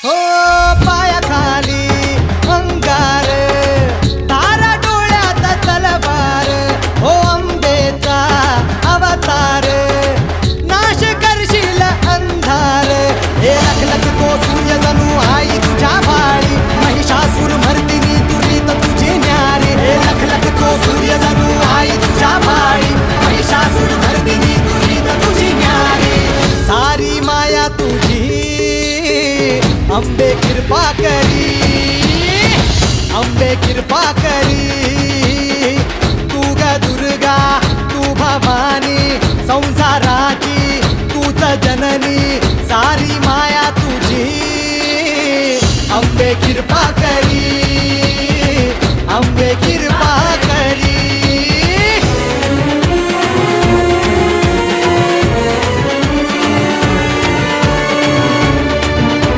हो पायाखाली अंगार, तारा डोळ्यात तलवार, हो अंबेचा अवतार, नाश करशील अंधार. हे लखलख तो सूर्य जणू आई तुझ्या भाळी, महिषासूर मर्दिनी दुरीत तुझी न्यारी. हे लखलख तो सूर्य जणू आई तुझ्या भाळी, महिषासूर मर्दिनी दुरीत तुझी न्यारी. सारी माया तुझी अंबे कृपा करी, अंबे कृपा करी. तू ग दुर्गा तू भवानी, संसाराची तूच जननी. सारी माया तुझी अंबे कृपा